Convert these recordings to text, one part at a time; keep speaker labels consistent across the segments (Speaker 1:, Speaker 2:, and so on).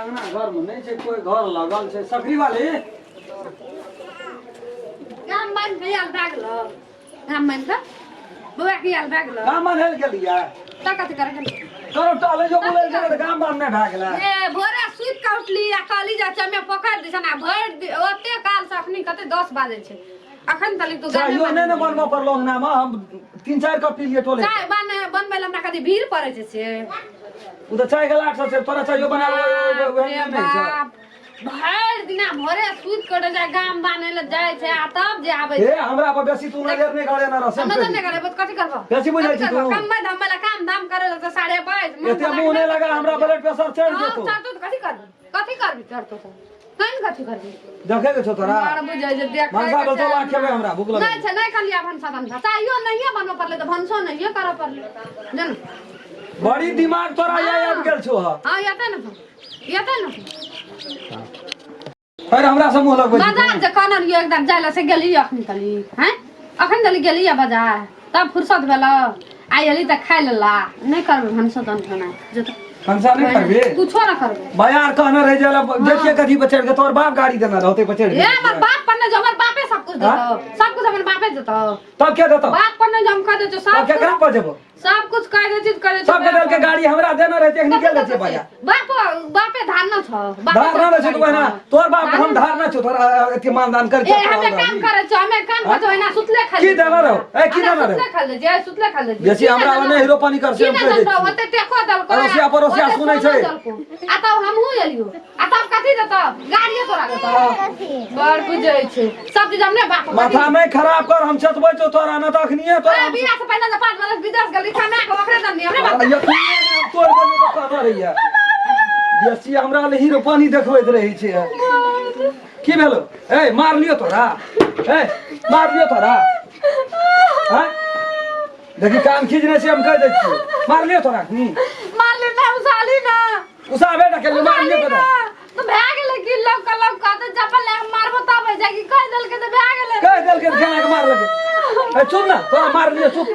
Speaker 1: अंगना घर में नहीं छे कोई घर लगल छे सकरी वाली
Speaker 2: काम बंद भैया भागलो काम बंद का बुआ की हाल भागलो
Speaker 1: काम बंद हेल गेलिया
Speaker 2: ता कथि करे गेल
Speaker 1: तोरो टाले जो बोले जे त काम बंद नहीं भागला
Speaker 2: ए भोरे सुत के उठली आ काली जा चमे पकड़ दिसन आ भर ओते काल से अखनी कते 10 बाजे छे अखन तली तू गाने
Speaker 1: यो नहीं न बनबो पर लोग नाम हम 3-4 कप पी लिए टोले
Speaker 2: चाय बनबे हमरा कथि भीड़ पड़े छे
Speaker 1: उ त चाय गलाट से तोरा चाय बना नहीं छ
Speaker 2: भर दिना भोरे सुत के जा गाम बाने ले जाय छे आ तब जे आबै
Speaker 1: ए हमरा पर बेसी तू नजर नहीं करे ना रसम
Speaker 2: नजर नहीं करे बत कथि करबो
Speaker 1: बेसी बुझाई छी तू
Speaker 2: काम में धमला काम दाम करे त 22:30
Speaker 1: एते मुंह नहीं लगा हमरा ब्लड प्रेशर चढ़ जेतो
Speaker 2: चढ़तो त कथि करबी चढ़तो त कौन कथि करबी
Speaker 1: देखे के छ तोरा
Speaker 2: मार बुझाई जे देख
Speaker 1: मनसा बतो ला खेबे हमरा भूख लगे
Speaker 2: नहीं छे नहीं खलिया भनसा तनसा चाहियो नहीं बनबो परले त भनसो नहीं करा परले जन
Speaker 1: बड़ी दिमाग तोरा ये आबि गेल छो
Speaker 2: हां याते न
Speaker 1: फिर हमरा से मुंह लगबै
Speaker 2: बाजार जे कनर यो एकदम जायला से गेली अखनी तली हैं अखन तली गेली बाजार तब फुर्सत भेल आइली त खाइ लेला नहीं करबे भनसो तनसा जे
Speaker 1: भनसा नहीं करबे
Speaker 2: कुछो ना करबे
Speaker 1: बाजार कहना रह जाला देखिए कथि पर चढ़ के तोर बाप गाड़ी देना रहते पर चढ़
Speaker 2: ए हमर बाप पर ने जो हमर बापे सब कुछ देतो सब कुछ हमर बापे देतो
Speaker 1: तब क्या देतो
Speaker 2: बाप पर ने जो हम कह दे सब
Speaker 1: क्या करा पर जेबो
Speaker 2: सब कुछ कह दे चीज करे
Speaker 1: सब बदल के गाड़ी हमरा देना रहते निकल देते बाजार
Speaker 2: बापे धारना छ
Speaker 1: धारना न छ तो ना तोर बाप हम धारना छ तोरा एते मानदान कर
Speaker 2: ए हमें काम करे छ हमें काम कर जो ना सुतले खा
Speaker 1: की देना रहो ए की देना रहो
Speaker 2: सुतले खा ले जे सुतले खा ले
Speaker 1: बेसी हमरा ने हीरो पानी कर से हम कह दे
Speaker 2: ओते टेको दल को
Speaker 1: परोसिया परोसिया सुनै छै
Speaker 2: आ तब हमहु एलियो आ तब कथि देतो गाड़िए तोरा देतो बड़ बुझै छै सब चीज हमने बाप
Speaker 1: माथा नहीं खराब कर हम छतबै तो तोरा न तखनिए तोरा
Speaker 2: बियाह से पहले 5 वर्ष विदेश गेली खाना के ओकरे दनी हमने बाप
Speaker 1: तोर बने तो कहना रहिया बेसी हमरा ले हीरो पानी देखबैत रही छै की भेलो ए मार लियो तोरा ए मार लियो तोरा हैं देखि कान खींचने से हम कह दै छी मार लियो तोरा की
Speaker 2: मार ले ना उसाली ना
Speaker 1: उसाबे टा के मार लियो तोरा
Speaker 2: तो भाग ले कि लोग का तो चप्पल ले मारबो तब है जाकी कह देल के तो भाग ले
Speaker 1: कह देल के खाना के मार लगे ए चुप ना तोरा मार लियो चुप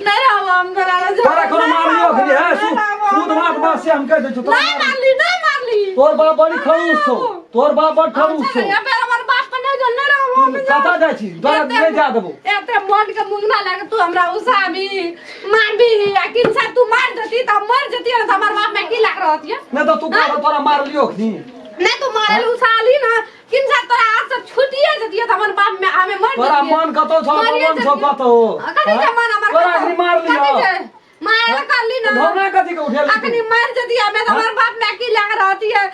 Speaker 2: नहीं रहो हम
Speaker 1: तोरा कोनो मार लियो खरी है सूद बात से हम कह दे तोरा
Speaker 2: नहीं मार ली
Speaker 1: तोर बाप बड़ी खड़ूस छौ तोर बाप बड़ खड़ूस छौ
Speaker 2: या फिर हमर बाप पर नहीं जन्ने रहो हम
Speaker 1: कता जाइ छी तोरा नहीं जा देबो
Speaker 2: एते मोट के मुंगना लागे तू हमरा उसाबी मारबी किन से तू मार देती त मर जती त हमर बाप में की लाग रहती है
Speaker 1: नहीं तो तू कह तोरा मार लियो खनी
Speaker 2: नहीं तू मारे उसाली ना किन से तोरा हाथ से छुटिए जती त हमर बाप में हमें मर
Speaker 1: तोरा मन कतो छ मन छ कतो
Speaker 2: कथि के मन हमर
Speaker 1: तोरा अखनी मार लियो
Speaker 2: मार कर ली ना
Speaker 1: धोना कथि के उठेल
Speaker 2: अखनी मर जती हमें तो हमर बाप में की लाग रहती है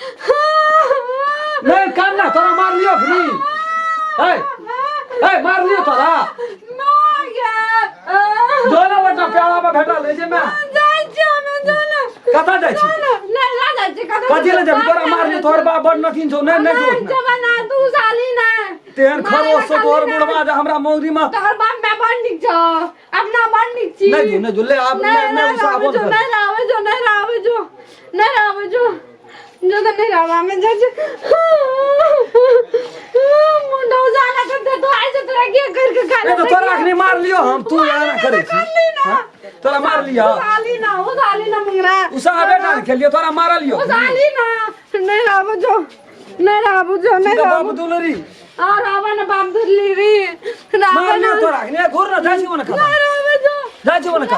Speaker 1: नहीं कान ना तोरा मार लियो खनी ए मार लियो तोरा
Speaker 2: मार गया
Speaker 1: दोना बटा प्याला में भेटा ले जे मैं
Speaker 2: जाय छी हमें दोना
Speaker 1: कता जाइ छी
Speaker 2: नहीं ला जाय छी
Speaker 1: कथि ले जब तोरा मार लियो तोर बाप बड़ नठिन छौ नहीं जोत ना
Speaker 2: जब ना तू साली ना
Speaker 1: तेन खरोस से तोर बुढ़वा जे हमरा मौरी में
Speaker 2: तोहर बाप में बंडिक छ अपना बंडिक छी
Speaker 1: नहीं जो ले आप मैं उसाबो कर
Speaker 2: नहीं रावे जो जो तो नहीं रावा में जज मुंडो जाला करते तो ऐसे तोरा के करके खा
Speaker 1: तो तोरा अखनी मार लियो हम तू यार करे छी तोरा मार लियो
Speaker 2: साली ना मुंगरा
Speaker 1: उसाबे डाल के लियो तोरा मार लियो
Speaker 2: साली ना नहीं रावो जो नहीं रावो
Speaker 1: दुलरी
Speaker 2: आ रावण बाप दुल्ली रे
Speaker 1: मार लियो तोरा अखनी घूर ना जाची कोन खा जाची कोन खा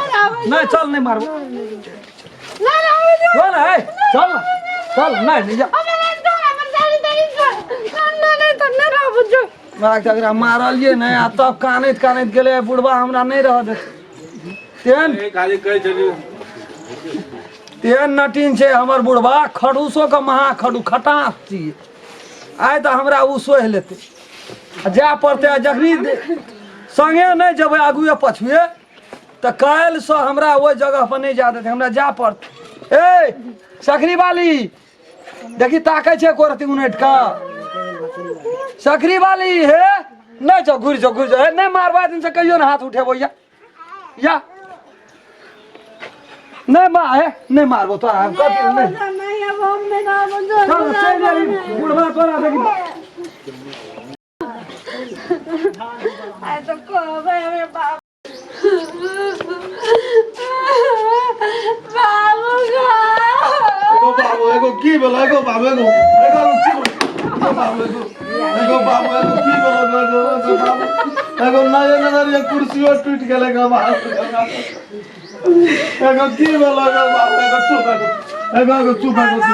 Speaker 1: नहीं चल नहीं मारबो
Speaker 2: नहीं रावो जो
Speaker 1: चल है चल नहीं जा मार तकरा मारलिए नहीं आ तब कानैत गेले बुढ़वा हमरा नहीं रह दे तेन नटीन छे हमर बुढ़वा खड़ूसो के महा खड़ू खटास छी आइ त हमरा उ सोह लेते जा पड़ते जखनी संगे नहीं जब आगुए पछुए त काल से हमरा ओइ जगह पर नहीं जा देते हमरा जा पड़ते ए सकरी वाली देखी ताकै छे कोरती उनट का सकरी वाली हे नहीं जो घुर जो हे नहीं मारवा दिन से कहियो ना हाथ उठेबो या नहीं मां है नहीं मारबो तोरा हम कथि नहीं
Speaker 2: अब हम में ना बंदो
Speaker 1: चल चल जाई बुढ़वा तोरा देखी
Speaker 2: आई तो को भाई हमें बाप
Speaker 3: एगो की बोला एगो बाबू एगो रुचि एगो बाबू एगो की बोला एगो नया नजरिया कुर्सियों टूट गेले एगो की बोला एगो चुप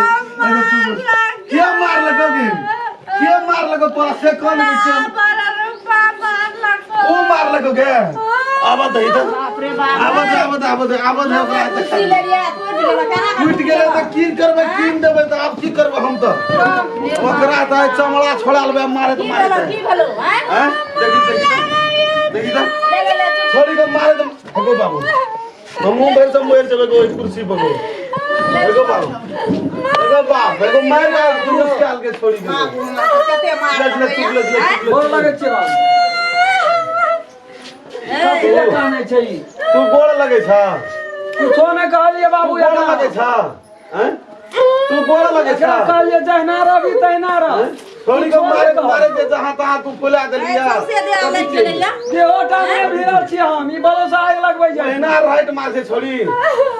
Speaker 3: क्या मार लगो तोरा से कौन ओ मार लगो के आवाज दे इधर आवाज टूट गेले त की करबे कीन देबे त आप की करबे हम त ओकरा त चमड़ा छोड़ा लेबे मारे त
Speaker 4: की भलो हैं
Speaker 3: देखी त छोड़ी के मारे त एगो बाबू हमहु बेर से मोर जबे गो कुर्सी पर एगो बाप एगो मार दुरुस काल के छोड़ी के
Speaker 4: कते मार
Speaker 1: गोर लगे छै बाबू कथी ले काने छै
Speaker 3: तू गोड़ लगे छ
Speaker 1: कुछो नहीं कहलिए बाबू
Speaker 3: गोड़ लगे छ हैं तू गोड़ लगे छ
Speaker 1: क्या कहलिए जहना रवि तहना रह
Speaker 3: छोड़ी के मारे के जहां तहां तू फुला देलिया
Speaker 4: से दे आले चलेला
Speaker 1: देहोटा में भिड़ल छी हम ई भरोसा आग लगबै छै
Speaker 3: एना राइट मार से छोड़ी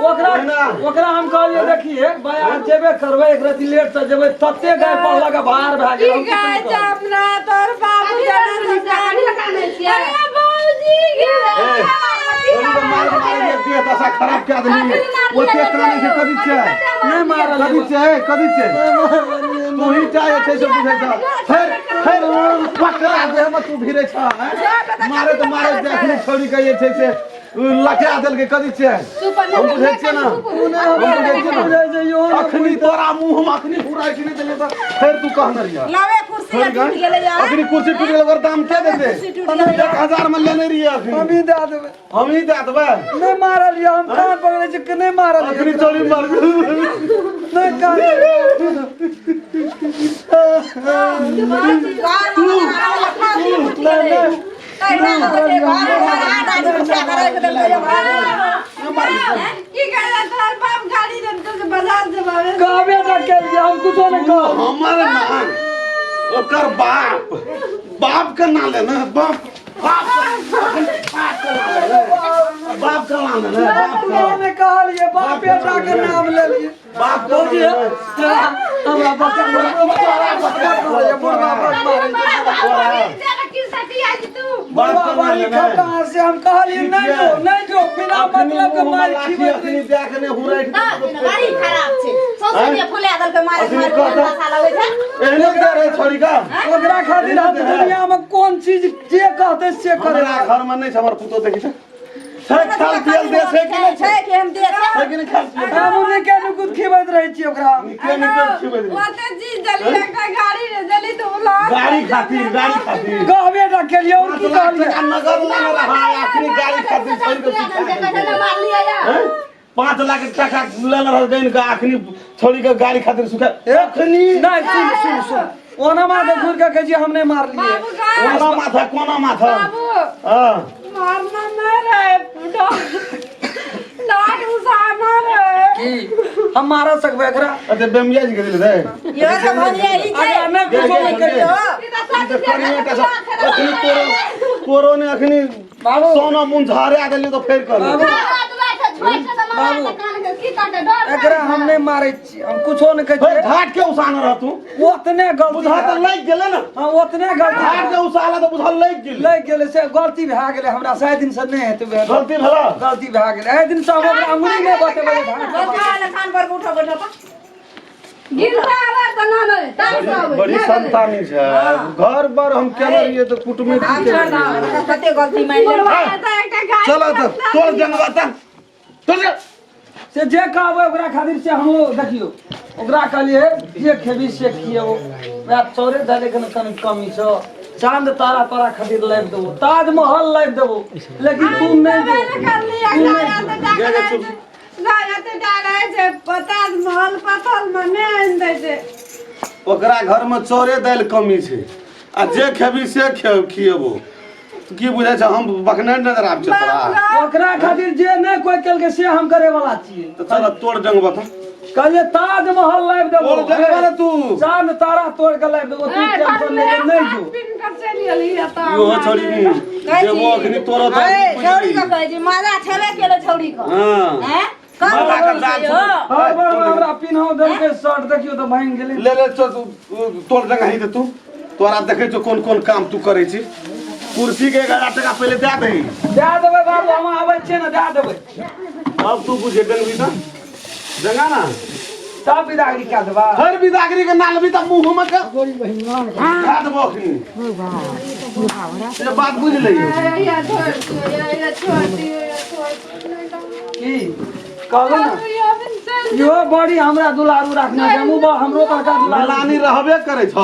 Speaker 1: ओकरा हम कहलिए देखिए बया जेबे करबै एक रति लेट से जेबै तत्ते गाय पड़ला के भार भए गेल हम
Speaker 4: गाय जामना तोर बाबू जाने गाड़ी लगाने छियै अरे बाबूजी गे
Speaker 3: छोड़ी के मार के दिए दशा खराब के आदमी ओते काने से कदी छै
Speaker 1: नहीं मारल
Speaker 3: कदी छै तू ही चाहे छै से बुझै छ फिर पकड़ा दे हम तू भिरे छ मारे देखली छोड़ी के ये छै से लखा देल के कदी छै हम बुझै छियै ना अखनी तोरा मुंह में अखनी पूरा कि नहीं देले त फिर तू कह न रिया
Speaker 4: लावे कुर्सी टूट गेले यार
Speaker 3: अखनी कुर्सी टूट गेल ओकर दाम के देते 1000 में लेने रिया अखनी
Speaker 1: हम ही दे देबै
Speaker 3: हम ही दे देबै
Speaker 1: नहीं मारल ये हम कान पकड़े छी कि नहीं मारल
Speaker 3: अखनी चोरी मार
Speaker 1: नहीं कान कहबे न केलिए हम कुछो नहीं कह
Speaker 3: हमारे ना ओकर बाप का ना लेना बाप का नाम लेना
Speaker 1: ने कहलिए बाप बेटा के नाम ले लिए
Speaker 3: बाप का नाम
Speaker 1: हमरा बच्चा कहाँ से हम कहलिए नहीं जो बिना मतलब के मार
Speaker 3: अखनी देखने हुराई
Speaker 4: गाड़ी खराब छे सोचे फुले दल के मार मसाला होय छै
Speaker 3: एहने के रे छोड़ी का
Speaker 1: ओकरा खातिर हम दुनिया में कौन चीज जे कहते से करे
Speaker 3: हमरा घर में नहीं हमर पुतो देखि छै खाल पियल दे छै कि नहीं
Speaker 4: छै कि हम दे
Speaker 3: छै कि नहीं खाल पियल
Speaker 1: हम ने के कुछ खिबैत रहे छी ओकरा
Speaker 3: के नहीं खिबै
Speaker 4: ओते चीज जली एकटा गाड़ी रे जली तो
Speaker 3: गाड़ी खातिर
Speaker 1: कहबे न केलिए और की कहलिए
Speaker 3: नगर में रहा आखिरी गाड़ी खातिर छोड़ के
Speaker 4: मार लिया यार
Speaker 3: 5 लाख टका लेले रह देन का आखिरी छोड़ी के गाड़ी खातिर सुखा एखनी
Speaker 1: नहीं सुन ओना माथे घुर के कहिए हम नहीं मार लिए
Speaker 3: कोना माथा हां
Speaker 4: मारना नहीं रे डाट उसाना रे
Speaker 1: की हम मार सकबे एकरा
Speaker 3: अच्छा बेमिया जी के दिल रे
Speaker 4: ये सब भनिया ई छै
Speaker 1: नहीं कुछो नहीं करियो
Speaker 3: अखनी तोरो ने अखनी
Speaker 1: बाबू
Speaker 3: सोना मुंह झारे आ देली तो फेर कर
Speaker 1: एकरा हम नहीं मारे छी हम कुछो नहीं कहै
Speaker 3: घाट के उसाना रह तू
Speaker 1: ओतने गलती
Speaker 3: बुझा त लग गेले ना
Speaker 1: हां ओतने गलती
Speaker 3: घाट के उसाला तो बुझा लग गेले
Speaker 1: से गलती भए गेलै हमरा 7 दिन से नहीं हेतै
Speaker 3: गलती भला
Speaker 1: गलती भए गेलै ए दिन से हम ओकरा अंगुली नहीं बतेबै
Speaker 4: खान पर उठो बैठो
Speaker 3: बड़ी संतानी है घर बार हम केना रहिए तो कुटुमित
Speaker 4: कते गलती मार
Speaker 3: चलो तो तोड़ जनवा त
Speaker 1: से जे कहबै ओकरा खातिर से हम देखियो ओकरा कहलिए जे खेबी से खियौ वएह चोरे धले कनि कमी छ चांद तारा तोरा खातिर लाइव देबो ताजमहल लाइव देबो लेकिन तू नहीं दे
Speaker 3: ओकरा घर में चोरे दाल कमी छै आ जे खेबी से खियबो की बुझै छ हम बखने नजर आब छ तोरा
Speaker 1: ओकरा खातिर जे नहीं कोई केलके से हम करे वाला छिए
Speaker 3: तो चल तोड़ जंगवा त
Speaker 1: कहलिए ताजमहल लाइव देबो
Speaker 3: तोड़ जंगवा रे तू
Speaker 1: चांद तारा तोड़ के लाइव देबो तू टेंशन ले नहीं जो
Speaker 3: यो छोड़ी देबो अखनी तोरा
Speaker 4: छौड़ी का कहै छी माजा छेबे केले छौड़ी का
Speaker 3: हां
Speaker 4: हैं
Speaker 3: मारा कर दाल
Speaker 1: हां बड़ हमरा पिन्हो देल के शर्ट देखियो तो भांग गेले
Speaker 3: ले ले तोर जगह ही दे तू तोरा देखे छो कोन कोन काम तू करे छी कुर्सी के 1000 टका पहले दे दही
Speaker 1: दे देबै बाबू हम आबै छियै ना दे देबै
Speaker 3: अब तू बुझे गलबी त जंगा ना
Speaker 1: सब बिदागरी क्या देबा
Speaker 3: हर बिदागरी के नाल भी त मुंह में का गोरी बहिना खा देबो अखनी ये बात बुझ लइयो
Speaker 2: या छोड़ दियो
Speaker 1: की कहलो ना यो बड़ी हमरा दुलारू रखना छै मुबा हमरो बड़का दुलारू
Speaker 3: लानी रहबे करे छ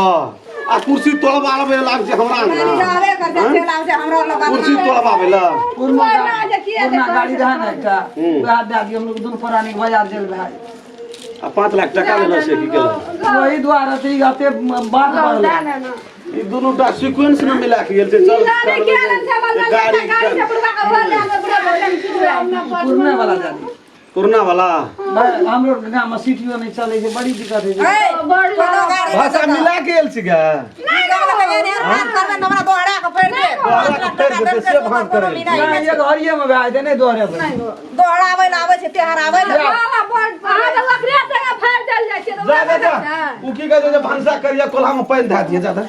Speaker 3: आ कुर्सी तोड़बावे लाग छै हमरा
Speaker 4: रहबे करते चलाव से हमरा लोग
Speaker 3: कुर्सी तोड़बावे ला
Speaker 1: पुरना गाड़ी रहा ना एकटा वह दे दियो हम लोग दोनों पुरानी के बाजार जेल भाई
Speaker 3: आ 5 लाख टका लेला से की केला
Speaker 1: वही द्वारा से ही आते बात बढ़ल
Speaker 3: ई दोनों टा सीक्वेंस में मिला के गेल छै चल गाड़ी
Speaker 1: पुरने वाला जानी
Speaker 3: पुरना वाला
Speaker 1: हम लोग गांव में सीटियो नहीं चले छै बड़ी दिक्कत है
Speaker 3: भाषा मिला के गेल छी गा से भाग करे
Speaker 1: ये घरिए में भाई दे नहीं दोहरे पे
Speaker 4: दोहरावे ना आवे छै तेहार आवे ना
Speaker 3: जा जा जा उ की कहै छै भंसा करिया कोल्हा में पानी धा दिए ज्यादा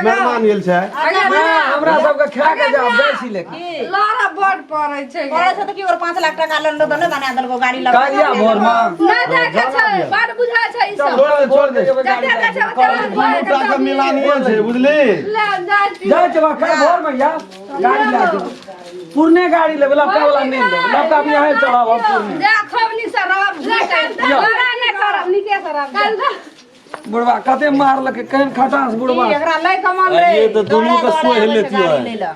Speaker 3: मेहमान गेल छै
Speaker 1: हमरा सब के खा के जाब बेसी लेके
Speaker 2: लारा बड़ पड़ै छै
Speaker 4: पड़े छै त की और 5 लाख टका लेन दो ने बना देलको गाड़ी लगा
Speaker 1: कालिया भोर में
Speaker 2: ना देखे छै बड़ बुझाय छै ई सब
Speaker 3: छोड़ दे
Speaker 2: गाड़ी
Speaker 3: टका मिलानिए छै बुझली
Speaker 2: ले
Speaker 1: जाय छै कल भोर में या गाड़ी ला दे पुरने गाड़ी लेबे लपका वाला नहीं लेबे लपका भी है चलाओ हम पुरने
Speaker 2: जा खबनी सरब लड़ा ने करब निके सरब
Speaker 1: बुढ़वा कते मारलके केहन खटास बुढ़वा
Speaker 4: एकरा लै कमान रे
Speaker 3: ये तो दुनू के सोह लेती है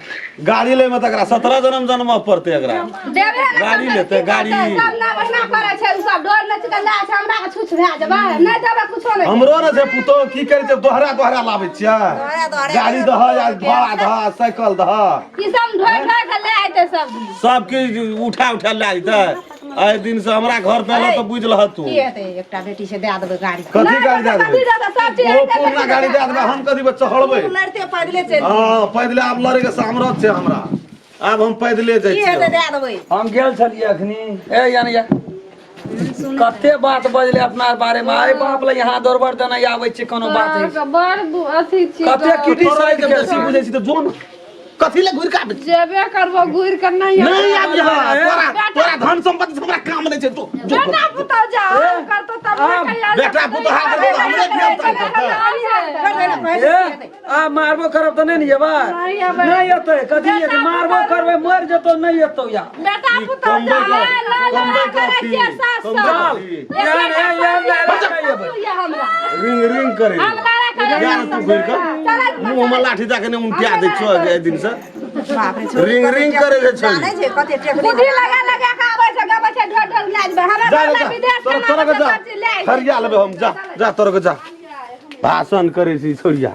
Speaker 3: गाड़ी ले में तकरा 17 जन्म पड़ते एकरा
Speaker 2: देबे
Speaker 3: गाड़ी लेते गाड़ी
Speaker 2: सब ना बढ़िया करे छै उ सब डोर न चिकन ला छै हमरा के छुछ भए जेबा नहीं देबे कुछो नहीं
Speaker 3: हमरो न छै पुतो की करे छै दोहरा लाबै छियै गाड़ी दह या भाड़ा दह साइकिल दह
Speaker 2: ई सब ढोय ढोय के ले आइते सब
Speaker 3: के उठा ले आइते आइ दिन से हमरा घर पे तो बुझ लह तू
Speaker 4: की हेतै एकटा बेटी से दे देबै गाड़ी
Speaker 3: कथी गाड़ी दे देबै
Speaker 2: सब चीज
Speaker 3: ओ पुरना गाड़ी दे देबै हम कथी बच्चा चढ़बै
Speaker 4: लड़ते पैदले चल
Speaker 3: हां पैदले आब लड़े के सामर्थ छै हमरा आब हम पैदले जाइ
Speaker 4: की
Speaker 3: छी
Speaker 4: हेतै दे देबै
Speaker 1: हम गेल छलिए अखनी ए यानी या कते बात बजले अपना बारे में आइ बाप ले यहां दौड़बर देना आबै छै कोनो बात है
Speaker 2: बड़ अथी छी
Speaker 1: कते क्रिटिसाइज
Speaker 3: के बेसी बुझै छी त जोन कथी ले घुर के आबै
Speaker 2: जेबे करबो घुर कर नहीं
Speaker 3: आब जा तोरा धन संपत्ति हमरा काम नै छै तो
Speaker 2: बेटा पुतो जा करतो तब
Speaker 3: बेटा पुतो हाथ दे हमरे ध्यान
Speaker 1: ए आ मारबो करब त नहीं जेबा नहीं एतै कथी है मारबो करबे मर जतो नहीं एतौ या
Speaker 2: बेटा पुतो जा ला करे के सास या हमरा
Speaker 3: रिंग करे यार तू घुर के मुंह में लाठी जाके ने उनटिया दे छ ए दिन से रिंग करे जे छै
Speaker 4: जानै छै कते टेक
Speaker 2: बुद्धि लगा के आबै छै गबै छै ढोल ढोल लाज बे हमरा विदेश
Speaker 3: तोरा के जा खरिया लेबे हम जा तोरा के जा भाषण करे छी छोड़िया